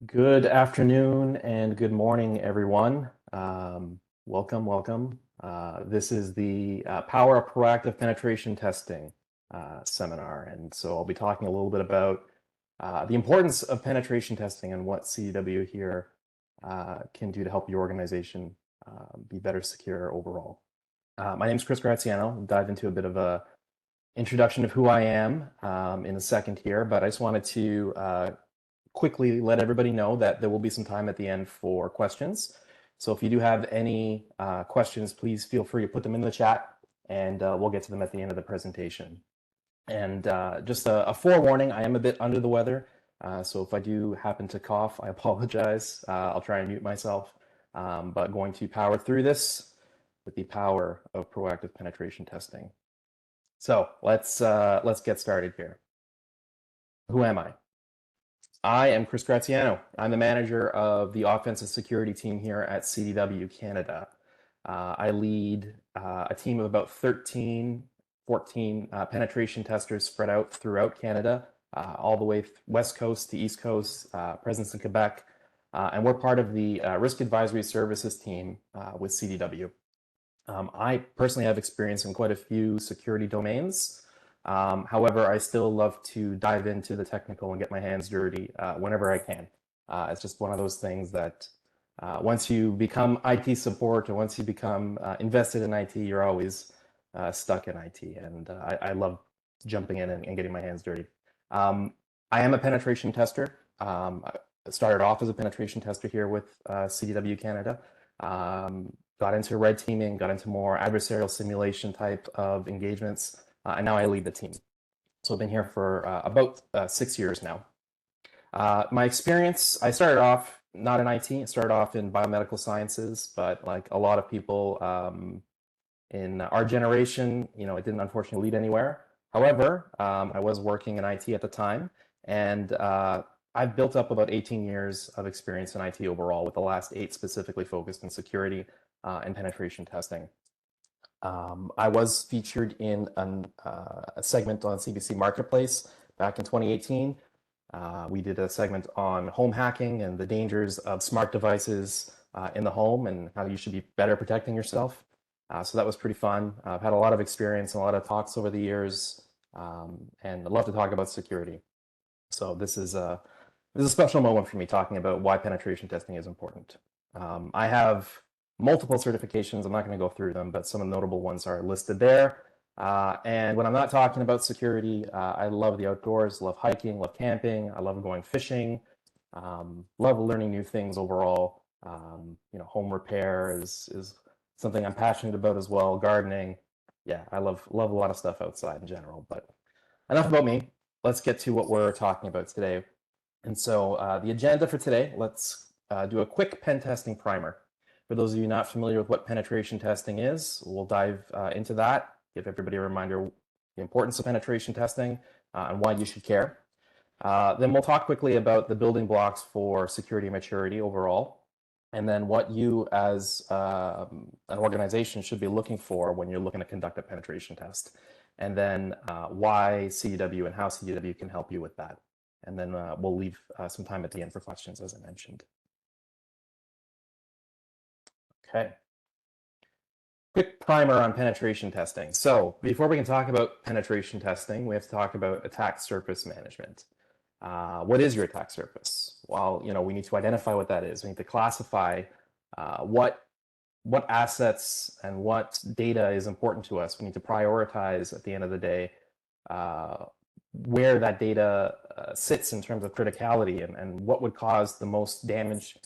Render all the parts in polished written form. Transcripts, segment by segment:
Good afternoon and good morning, everyone. Welcome. This is the Power of Proactive Penetration Testing seminar. And so I'll be talking a little bit about the importance of penetration testing and what CDW here can do to help your organization be better secure overall. My name is Chris Graziano. We'll dive into a bit of a introduction of who I am in a second here, but I just wanted to quickly let everybody know that there will be some time at the end for questions. So if you do have any questions, please feel free to put them in the chat and we'll get to them at the end of the presentation. And just a forewarning, I am a bit under the weather. So if I do happen to cough, I apologize. I'll try and mute myself, but going to power through this with the power of proactive penetration testing. So let's get started here. Who am I? I am Chris Graziano. I'm the manager of the offensive security team here at CDW Canada. I lead a team of about 13, 14 penetration testers spread out throughout Canada, all the way west coast to east coast, presence in Quebec, and we're part of the risk advisory services team with CDW. I personally have experience in quite a few security domains. However, I still love to dive into the technical and get my hands dirty whenever I can. It's just one of those things that once you become IT support or once you become invested in IT, you're always stuck in IT. And I love jumping in and getting my hands dirty. I am a penetration tester. I started off as a penetration tester here with CDW Canada. Got into red teaming, got into more adversarial simulation type of engagements. And now I lead the team. So I've been here for about 6 years now. My experience, I started off not in IT, I started off in biomedical sciences, but like a lot of people in our generation, it didn't unfortunately lead anywhere. However, I was working in IT at the time, and I've built up about 18 years of experience in IT overall, with the last 8 specifically focused in security and penetration testing. I was featured in a segment on CBC Marketplace back in 2018. We did a segment on home hacking and the dangers of smart devices in the home and how you should be better protecting yourself. So that was pretty fun. I've had a lot of experience and a lot of talks over the years, and I'd love to talk about security. So this is a special moment for me, talking about why penetration testing is important. I have multiple certifications. I'm not going to go through them, but some of the notable ones are listed there. And when I'm not talking about security, I love the outdoors, love hiking, love camping. I love going fishing, love learning new things overall. Home repair is something I'm passionate about as well. Gardening. Yeah, I love a lot of stuff outside in general, but enough about me. Let's get to what we're talking about today. And so the agenda for today, let's do a quick pen testing primer. For those of you not familiar with what penetration testing is, we'll dive into that, give everybody a reminder the importance of penetration testing and why you should care. Then we'll talk quickly about the building blocks for security maturity overall, and then what you as an organization should be looking for when you're looking to conduct a penetration test, and then why CDW and how CDW can help you with that. And then we'll leave some time at the end for questions, as I mentioned. Okay. Quick primer on penetration testing. So before we can talk about penetration testing, we have to talk about attack surface management. What is your attack surface? Well, we need to identify what that is. We need to classify what assets and what data is important to us. We need to prioritize at the end of the day where that data sits in terms of criticality and what would cause the most damage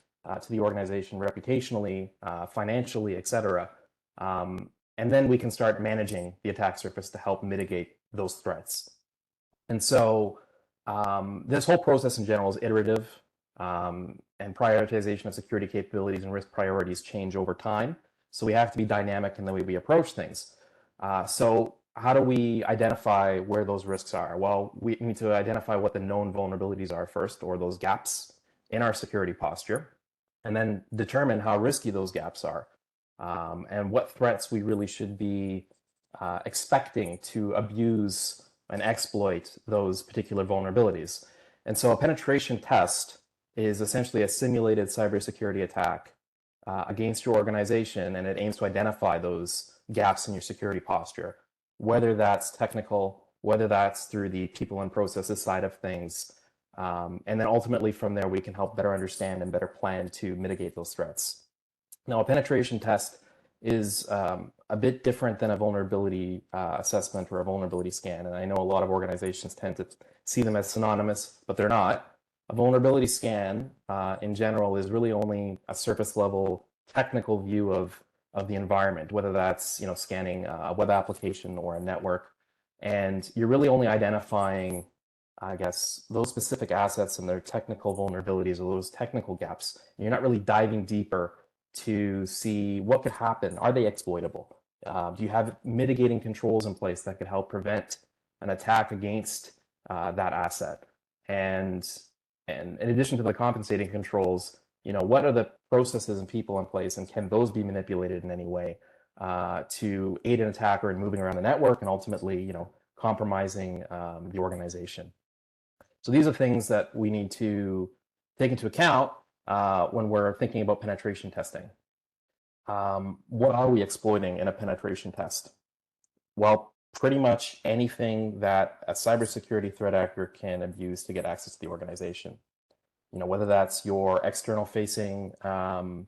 to the organization reputationally, financially, etc. And then we can start managing the attack surface to help mitigate those threats. And so this whole process in general is iterative, and prioritization of security capabilities and risk priorities change over time. So we have to be dynamic in the way we approach things. So how do we identify where those risks are? Well, we need to identify what the known vulnerabilities are first, or those gaps in our security posture, and then determine how risky those gaps are, and what threats we really should be expecting to abuse and exploit those particular vulnerabilities. And so a penetration test is essentially a simulated cybersecurity attack against your organization, and it aims to identify those gaps in your security posture, whether that's technical, whether that's through the people and processes side of things. And then ultimately from there, we can help better understand and better plan to mitigate those threats. Now, a penetration test is a bit different than a vulnerability assessment or a vulnerability scan. And I know a lot of organizations tend to see them as synonymous, but they're not. A vulnerability scan in general is really only a surface level technical view of the environment, whether that's scanning a web application or a network. And you're really only identifying, I guess, those specific assets and their technical vulnerabilities or those technical gaps. You're not really diving deeper to see what could happen. Are they exploitable? Do you have mitigating controls in place that could help prevent an attack against that asset? And in addition to the compensating controls, what are the processes and people in place, and can those be manipulated in any way to aid an attacker in moving around the network and ultimately, compromising the organization? So these are things that we need to take into account when we're thinking about penetration testing. What are we exploiting in a penetration test? Well, pretty much anything that a cybersecurity threat actor can abuse to get access to the organization. Whether that's your external facing firewalls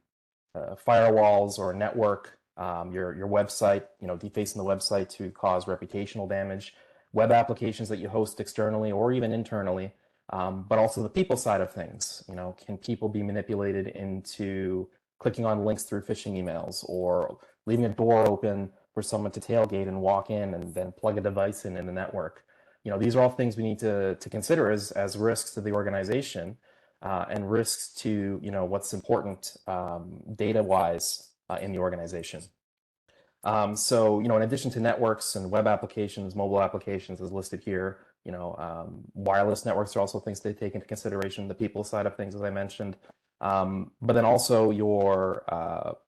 or network, your website, defacing the website to cause reputational damage, web applications that you host externally or even internally, but also the people side of things. Can people be manipulated into clicking on links through phishing emails or leaving a door open for someone to tailgate and walk in and then plug a device in the network? These are all things we need to consider as risks to the organization and risks to what's important data-wise in the organization. So in addition to networks and web applications, mobile applications is listed here. Wireless networks are also things to take into consideration, the people side of things, as I mentioned. But then also your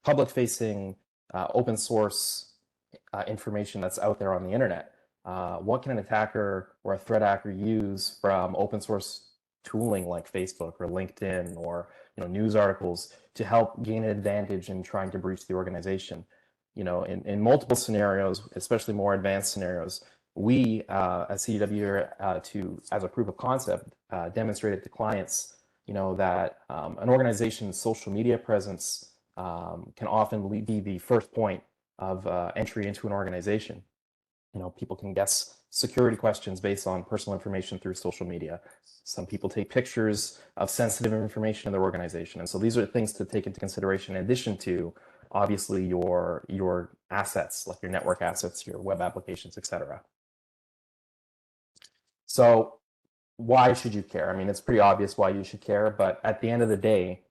public-facing open source information that's out there on the internet. What can an attacker or a threat actor use from open source tooling like Facebook or LinkedIn or news articles to help gain an advantage in trying to breach the organization? In multiple scenarios, especially more advanced scenarios, we at CDW as a proof of concept demonstrated to clients that an organization's social media presence can often be the first point of entry into an organization. People can guess security questions based on personal information through social media. Some people take pictures of sensitive information in their organization. And so these are things to take into consideration in addition to obviously your assets, like your network assets, your web applications, etc. So why should you care? I mean, it's pretty obvious why you should care, but at the end of the day,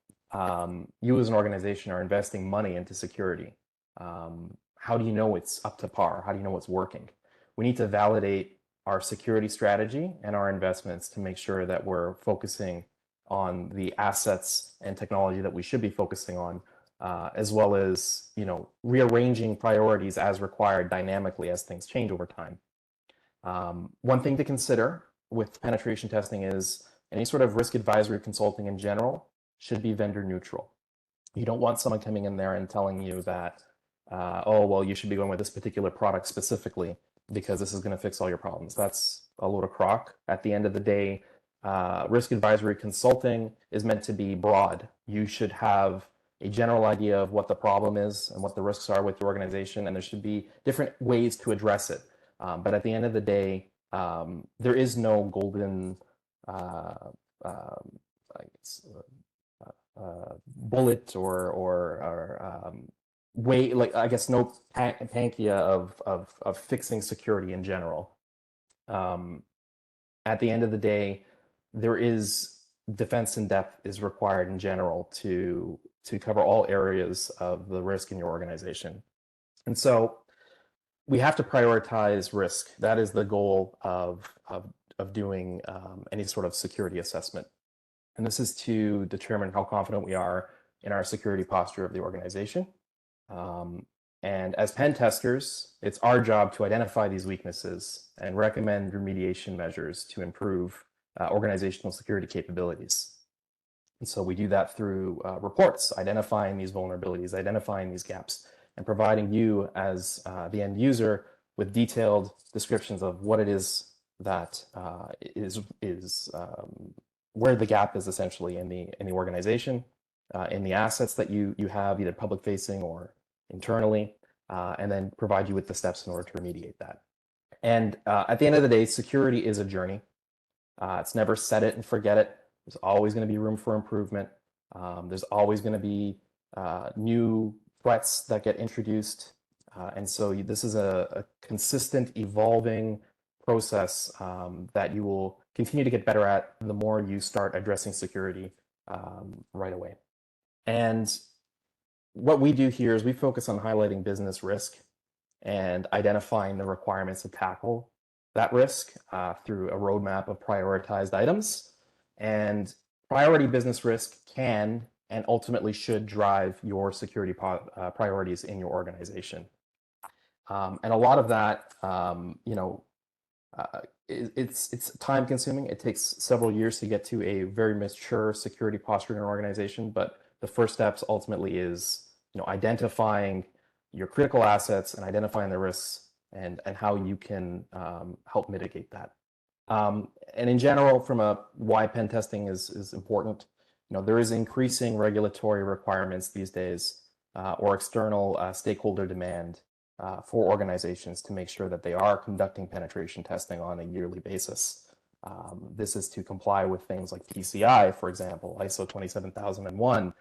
you as an organization are investing money into security. How do you know it's up to par? How do you know it's working? We need to validate our security strategy and our investments to make sure that we're focusing on the assets and technology that we should be focusing on, as well as rearranging priorities as required dynamically as things change over time. One thing to consider with penetration testing is any sort of risk advisory consulting in general should be vendor neutral. You don't want someone coming in there and telling you that, oh, well, you should be going with this particular product specifically because this is going to fix all your problems. That's a load of crock. At the end of the day, risk advisory consulting is meant to be broad. You should have a general idea of what the problem is and what the risks are with your organization, and there should be different ways to address it. But at the end of the day, there is no golden bullet or way, like, I guess, no panacea of fixing security in general. At the end of the day, there is defense in depth is required in general to cover all areas of the risk in your organization. And so we have to prioritize risk. That is the goal of doing any sort of security assessment. And this is to determine how confident we are in our security posture of the organization. And as pen testers, it's our job to identify these weaknesses and recommend remediation measures to improve organizational security capabilities. And so we do that through reports, identifying these vulnerabilities, identifying these gaps, and providing you as the end user with detailed descriptions of what it is that is where the gap is essentially in the organization, in the assets that you have, either public facing or internally, and then provide you with the steps in order to remediate that. And at the end of the day, security is a journey. It's never set it and forget it. There's always going to be room for improvement. There's always going to be new threats that get introduced. And so this is a consistent, evolving process that you will continue to get better at the more you start addressing security right away. And what we do here is we focus on highlighting business risk and identifying the requirements to tackle that risk through a roadmap of prioritized items. And priority business risk can and ultimately should drive your security priorities in your organization. And a lot of that, it's time consuming. It takes several years to get to a very mature security posture in an organization. But the first steps ultimately is identifying your critical assets and identifying the risks and how you can help mitigate that. And in general, from a why pen testing is important, there is increasing regulatory requirements these days or external stakeholder demand for organizations to make sure that they are conducting penetration testing on a yearly basis. This is to comply with things like PCI, for example, ISO 27001.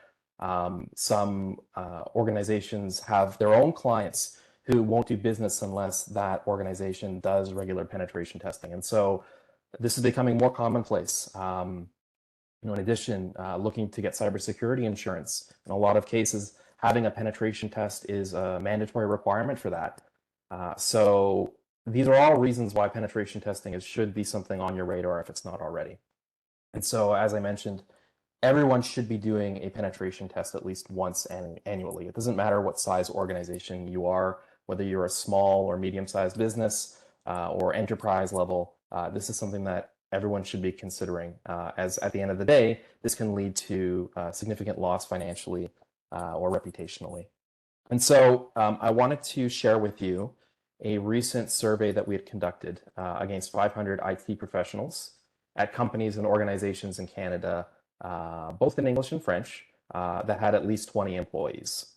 Some organizations have their own clients who won't do business unless that organization does regular penetration testing. And so this is becoming more commonplace. In addition, looking to get cybersecurity insurance, in a lot of cases, having a penetration test is a mandatory requirement for that. So these are all reasons why penetration testing should be something on your radar if it's not already. And so, as I mentioned, everyone should be doing a penetration test at least once annually. It doesn't matter what size organization you are, whether you're a small or medium-sized business or enterprise level. This is something that everyone should be considering, as at the end of the day, this can lead to significant loss financially or reputationally. And so I wanted to share with you a recent survey that we had conducted against 500 IT professionals at companies and organizations in Canada, both in English and French, that had at least 20 employees.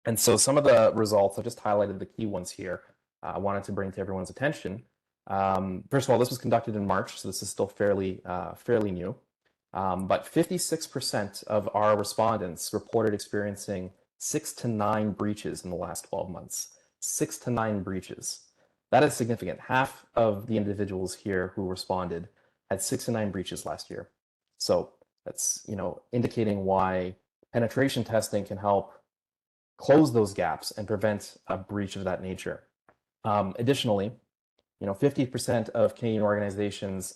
And so some of the results, I just highlighted the key ones here, I wanted to bring to everyone's attention. First of all, this was conducted in March, so this is still fairly new. But 56% of our respondents reported experiencing 6 to 9 breaches in the last 12 months. 6 to 9 breaches. That is significant. Half of the individuals here who responded had 6 to 9 breaches last year. So that's indicating why penetration testing can help close those gaps and prevent a breach of that nature. Additionally, 50% of Canadian organizations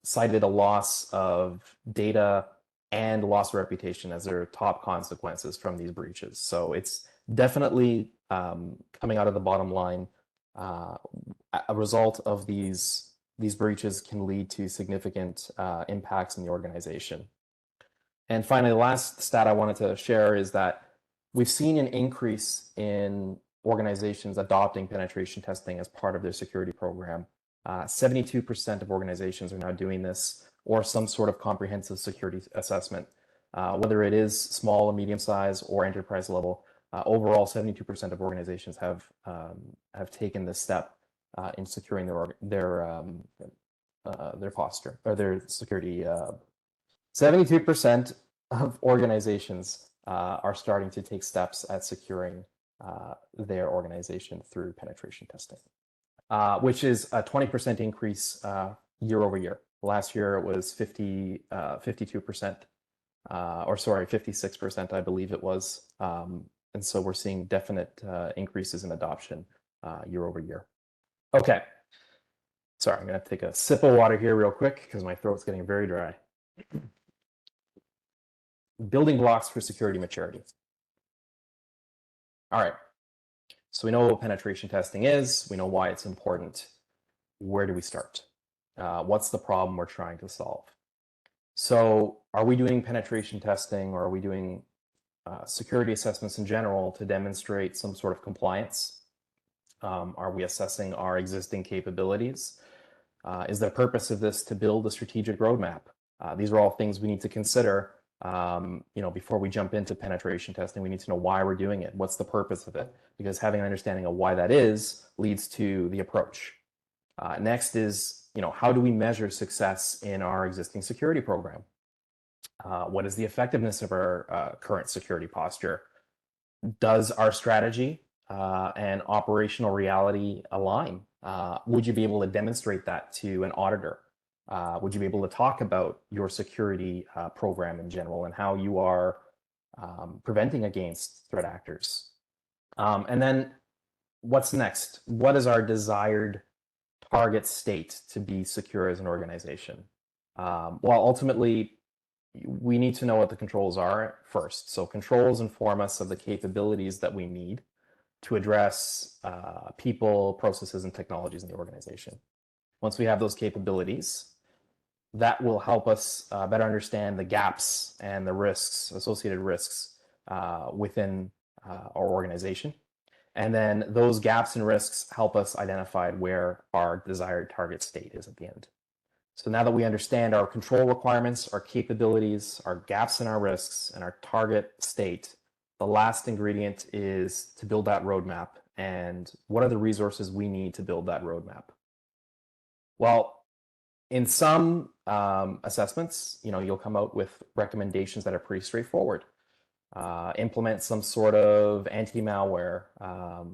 cited a loss of data and loss of reputation as their top consequences from these breaches. So it's definitely coming out of the bottom line. A result of these breaches can lead to significant impacts in the organization. And finally, the last stat I wanted to share is that we've seen an increase in organizations adopting penetration testing as part of their security program. 72% of organizations are now doing this or some sort of comprehensive security assessment, whether it is small or medium size or enterprise level. Overall, 72% of organizations have taken this step in securing their posture or their security. 72% of organizations are starting to take steps at securing their organization through penetration testing, which is a 20% increase year over year. Last year it was 52%, or sorry, 56%, I believe it was. And so we're seeing definite increases in adoption year over year. Okay. Sorry, I'm going to take a sip of water here real quick because my throat's getting very dry. Building blocks for security maturity. All right. So we know what penetration testing is. We know why it's important. Where do we start? What's the problem we're trying to solve? So are we doing penetration testing, or are we doing security assessments in general to demonstrate some sort of compliance? Are we assessing our existing capabilities? Is the purpose of this to build a strategic roadmap? These are all things we need to consider. Before we jump into penetration testing, we need to know why we're doing it. What's the purpose of it? Because having an understanding of why that is leads to the approach. Next is, how do we measure success in our existing security program? What is the effectiveness of our current security posture? Does our strategy and operational reality align? Would you be able to demonstrate that to an auditor? Would you be able to talk about your security program in general and how you are preventing against threat actors? And then what's next? What is our desired target state to be secure as an organization? Well, ultimately, we need to know what the controls are first. So controls inform us of the capabilities that we need to address people, processes, and technologies in the organization. Once we have those capabilities, that will help us better understand the gaps and the risks, associated risks within our organization. And then those gaps and risks help us identify where our desired target state is at the end. So now that we understand our control requirements, our capabilities, our gaps and our risks, and our target state, the last ingredient is to build that roadmap. And what are the resources we need to build that roadmap? Well, in some assessments, you'll come out with recommendations that are pretty straightforward. Implement some sort of anti-malware,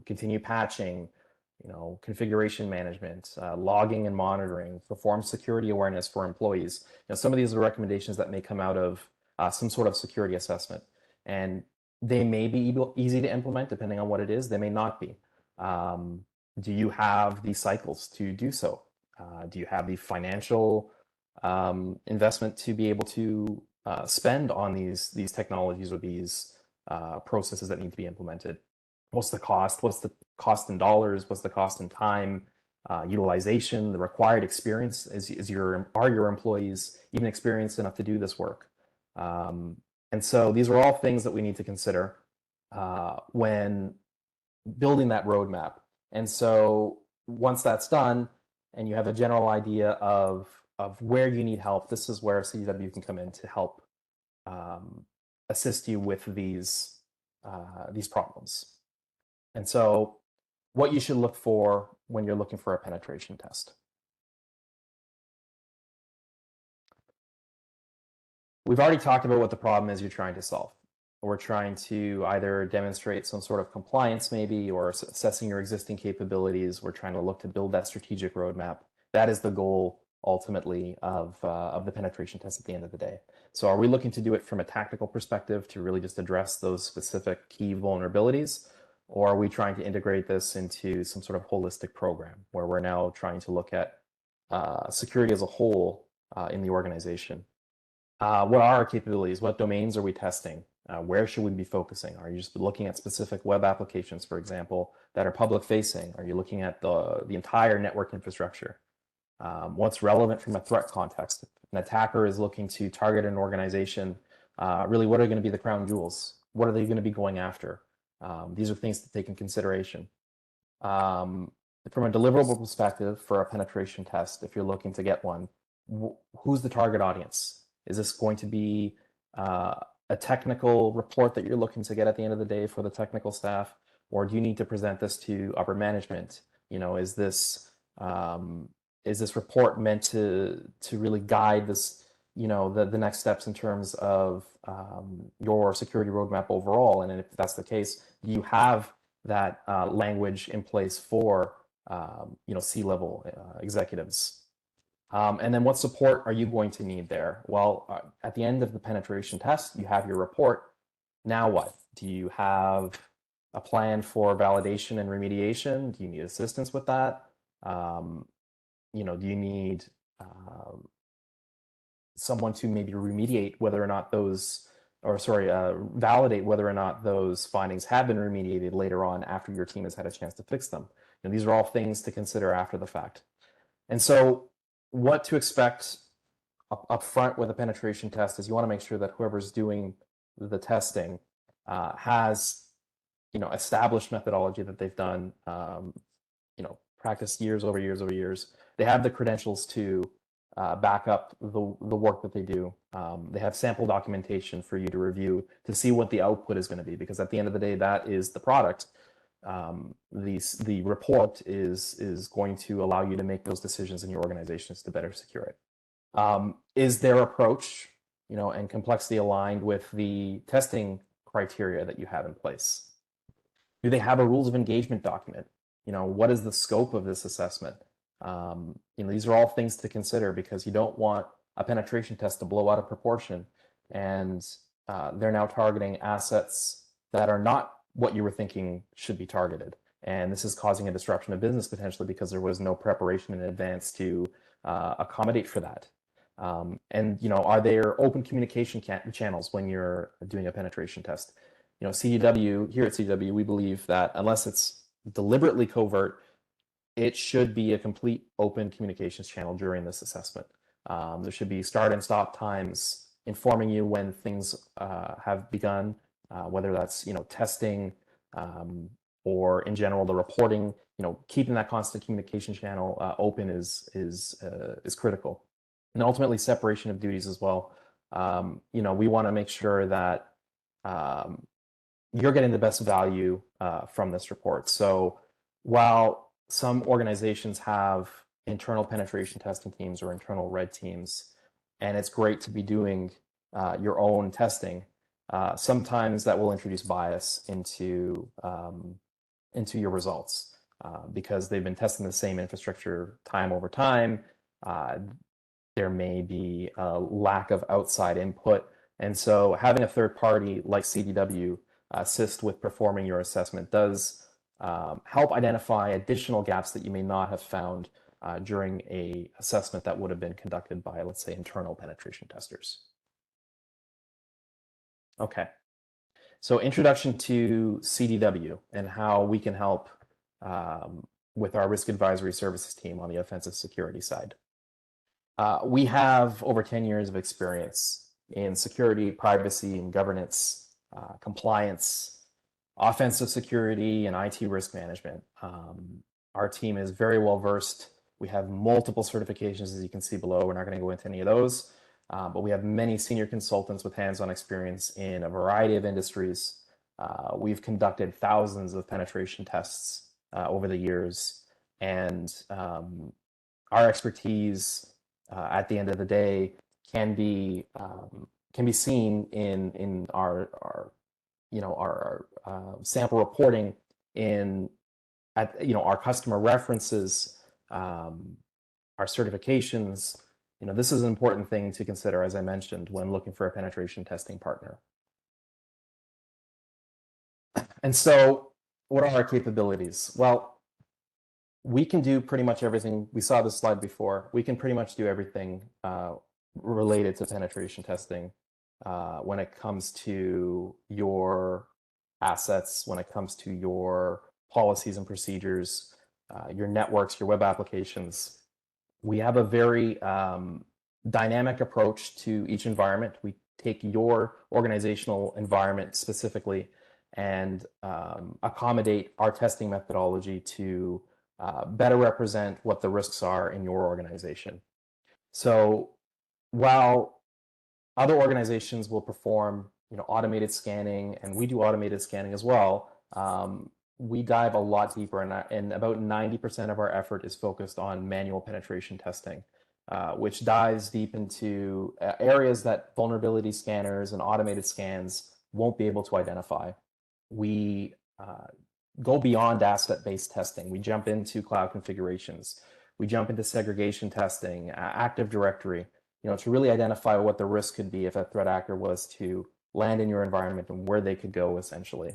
continue patching, configuration management, logging and monitoring, perform security awareness for employees. Some of these are recommendations that may come out of some sort of security assessment, and they may be easy to implement depending on what it is. They may not be. Do you have the cycles to do so? Do you have the financial investment to be able to spend on these technologies or these processes that need to be implemented? What's the cost? What's the cost in dollars? What's the cost in time, utilization, the required experience? Are your employees even experienced enough to do this work? And so these are all things that we need to consider when building that roadmap. And so once that's done and you have a general idea of where you need help, this is where CDW can come in to help assist you with these problems. And so what you should look for when you're looking for a penetration test. We've already talked about what the problem is you're trying to solve. We're trying to either demonstrate some sort of compliance maybe, or assessing your existing capabilities. We're trying to look to build that strategic roadmap. That is the goal ultimately of the penetration test at the end of the day. So are we looking to do it from a tactical perspective to really just address those specific key vulnerabilities? Or are we trying to integrate this into some sort of holistic program where we're now trying to look at security as a whole in the organization? What are our capabilities? What domains are we testing? Where should we be focusing? Are you just looking at specific web applications, for example, that are public facing? Are you looking at the entire network infrastructure? What's relevant from a threat context? If an attacker is looking to target an organization, really, what are going to be the crown jewels? What are they going to be going after? These are things to take in consideration. From a deliverable perspective for a penetration test, if you're looking to get one, who's the target audience? Is this going to be a technical report that you're looking to get at the end of the day for the technical staff? Or do you need to present this to upper management? Is this report meant to really guide this, the next steps in terms of your security roadmap overall? And if that's the case, do you have that language in place for C-level executives? And then what support are you going to need there? Well, at the end of the penetration test, you have your report. Now what? Do you have a plan for validation and remediation? Do you need assistance with that? Do you need someone to maybe remediate whether or not validate whether or not those findings have been remediated later on after your team has had a chance to fix them? These are all things to consider after the fact. And so what to expect up front with a penetration test is you want to make sure that whoever's doing the testing has, established methodology that they've done, practiced years over years over years. They have the credentials to back up the work that they do. They have sample documentation for you to review to see what the output is going to be, because at the end of the day, that is the product. The report is going to allow you to make those decisions in your organizations to better secure it. Is their approach, and complexity aligned with the testing criteria that you have in place? Do they have a rules of engagement document? What is the scope of this assessment? These are all things to consider, because you don't want a penetration test to blow out of proportion and they're now targeting assets that are not what you were thinking should be targeted. And this is causing a disruption of business potentially because there was no preparation in advance to accommodate for that. Are there open communication channels when you're doing a penetration test? Here at CDW, we believe that unless it's deliberately covert, it should be a complete open communications channel during this assessment. There should be start and stop times informing you when things have begun, whether that's testing or in general the reporting. Keeping that constant communication channel open is critical, and ultimately separation of duties as well. We want to make sure that you're getting the best value from this report. So while some organizations have internal penetration testing teams or internal red teams, and it's great to be doing your own testing, sometimes that will introduce bias into your results because they've been testing the same infrastructure time over time. There may be a lack of outside input. And so having a third party like CDW assist with performing your assessment does help identify additional gaps that you may not have found during a assessment that would have been conducted by, let's say, internal penetration testers. Okay, so introduction to CDW and how we can help with our risk advisory services team on the offensive security side. We have over 10 years of experience in security, privacy, and governance, compliance, offensive security, and IT risk management. Our team is very well versed. We have multiple certifications, as you can see below. We're not going to go into any of those, but we have many senior consultants with hands-on experience in a variety of industries. We've conducted thousands of penetration tests over the years, and our expertise at the end of the day can be seen in our sample reporting, our customer references, our certifications. This is an important thing to consider, as I mentioned, when looking for a penetration testing partner. And so what are our capabilities? Well, we can do pretty much everything. We saw this slide before. We can pretty much do everything related to penetration testing when it comes to your assets, when it comes to your policies and procedures, your networks, your web applications. We have a very dynamic approach to each environment. We take your organizational environment specifically and accommodate our testing methodology to better represent what the risks are in your organization. So while other organizations will perform automated scanning, and we do automated scanning as well, we dive a lot deeper, and about 90% of our effort is focused on manual penetration testing, which dives deep into areas that vulnerability scanners and automated scans won't be able to identify. We go beyond asset-based testing. We jump into cloud configurations. We jump into segregation testing, Active Directory, to really identify what the risk could be if a threat actor was to land in your environment and where they could go, essentially.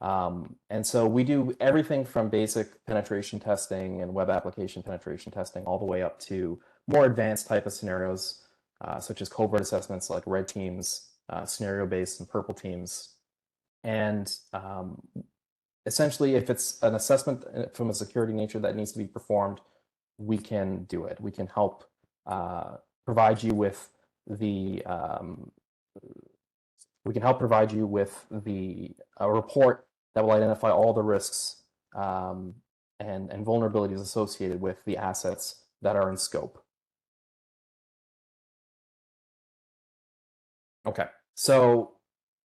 And so we do everything from basic penetration testing and web application penetration testing all the way up to more advanced type of scenarios, such as covert assessments like red teams, scenario-based and purple teams. And essentially, if it's an assessment from a security nature that needs to be performed, we can do it. We can help provide you with the we can help provide you with a report that will identify all the risks and vulnerabilities associated with the assets that are in scope. Okay, so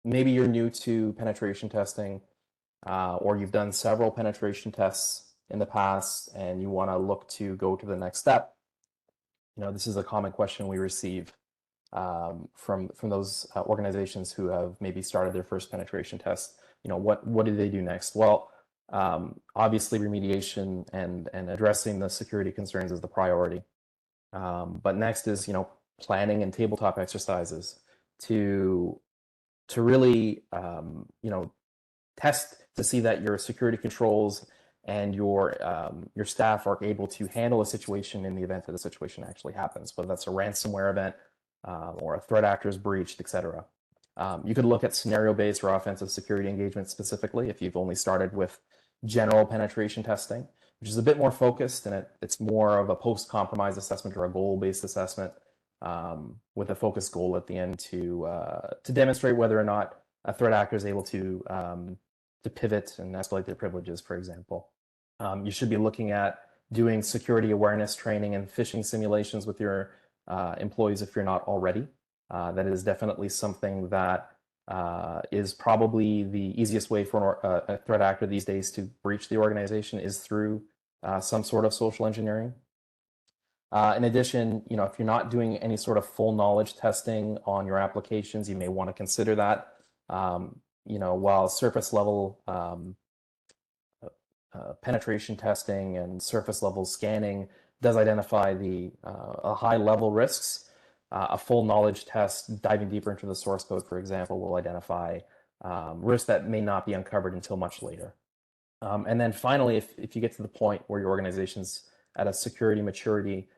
maybe you're new to penetration testing, or you've done several penetration tests in the past and you want to look to go to the next step. This is a common question we receive from those organizations who have maybe started their first penetration test. What do they do next? Well, obviously remediation and addressing the security concerns is the priority. But next is planning and tabletop exercises to really test to see that your security controls and your staff are able to handle a situation in the event that the situation actually happens, whether that's a ransomware event or a threat actor is breached, etc. You could look at scenario-based or offensive security engagement specifically if you've only started with general penetration testing, which is a bit more focused, and it's more of a post-compromise assessment or a goal-based assessment with a focused goal at the end to demonstrate whether or not a threat actor is able to pivot and escalate their privileges, for example. You should be looking at doing security awareness training and phishing simulations with your employees if you're not already. That is definitely something that is probably the easiest way for a threat actor these days to breach the organization is through some sort of social engineering. In addition, if you're not doing any sort of full knowledge testing on your applications, you may want to consider that. While surface level penetration testing and surface level scanning does identify the high level risks, a full knowledge test diving deeper into the source code, for example, will identify risks that may not be uncovered until much later. And then finally, if you get to the point where your organization's at a security maturity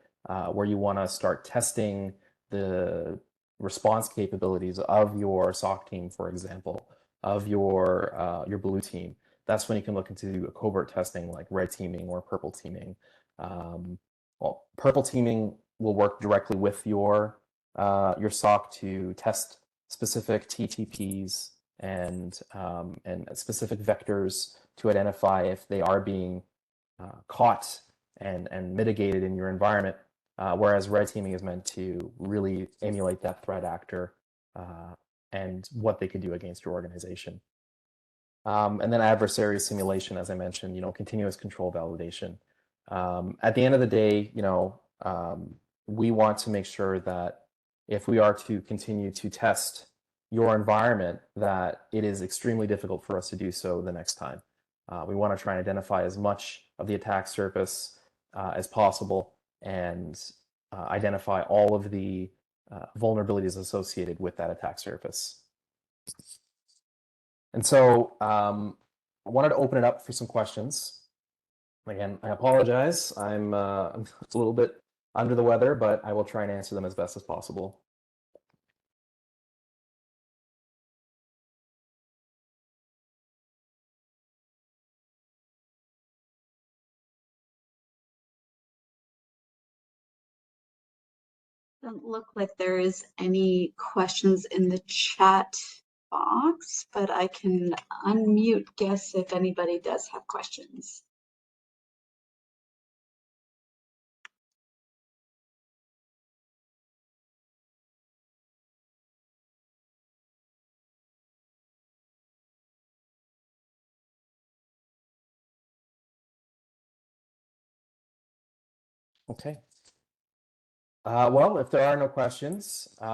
where you want to start testing the response capabilities of your SOC team, for example, of your blue team, that's when you can look into a covert testing like red teaming or purple teaming. Well, purple teaming will work directly with your SOC to test specific TTPs and specific vectors to identify if they are being caught and mitigated in your environment, whereas red teaming is meant to really emulate that threat actor and what they could do against your organization. And then adversary simulation, as I mentioned, continuous control validation. At the end of the day, we want to make sure that if we are to continue to test your environment, that it is extremely difficult for us to do so the next time. We want to try and identify as much of the attack surface as possible and identify all of the vulnerabilities associated with that attack surface. And so I wanted to open it up for some questions. Again, I apologize. I'm a little bit under the weather, but I will try and answer them as best as possible. Doesn't look like there is any questions in the chat box, but I can unmute guess if anybody does have questions. Okay. Well, if there are no questions, you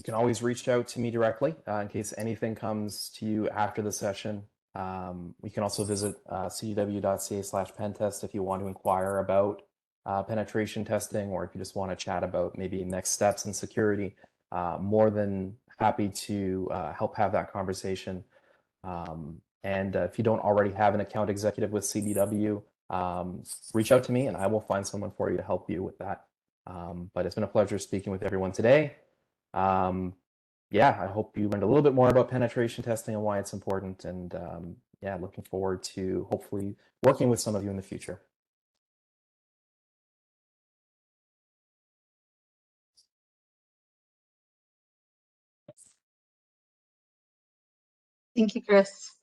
can always reach out to me directly in case anything comes to you after the session. You can also visit cdw.ca/pentest if you want to inquire about penetration testing, or if you just want to chat about maybe next steps in security. More than happy to help have that conversation. And if you don't already have an account executive with CDW, reach out to me and I will find someone for you to help you with that. But it's been a pleasure speaking with everyone today. Yeah, I hope you learned a little bit more about penetration testing and why it's important. And yeah, looking forward to hopefully working with some of you in the future. Thank you, Chris.